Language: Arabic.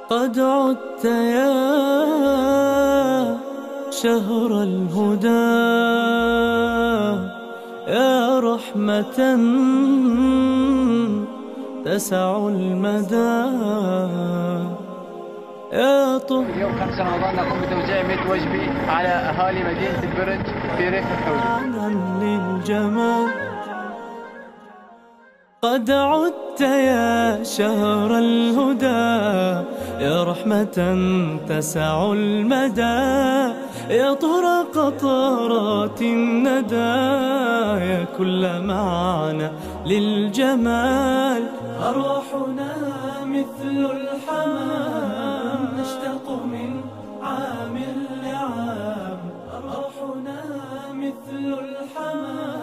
قد عدت يا شهر الهدى، يا رحمة تسع المدى، يا طهر. اليوم 5 رمضان نقوم بتوزيع 100 وجبة على أهالي مدينة البرج في ريف الحوزة. للجمال قد عدت يا شهر الهدى، يا رحمة تسع المدى، يا طهر قطرات الندى، يا كل معنى للجمال. أرواحنا مثل الحمام نشتاق من عام لعام، أرواحنا مثل الحمام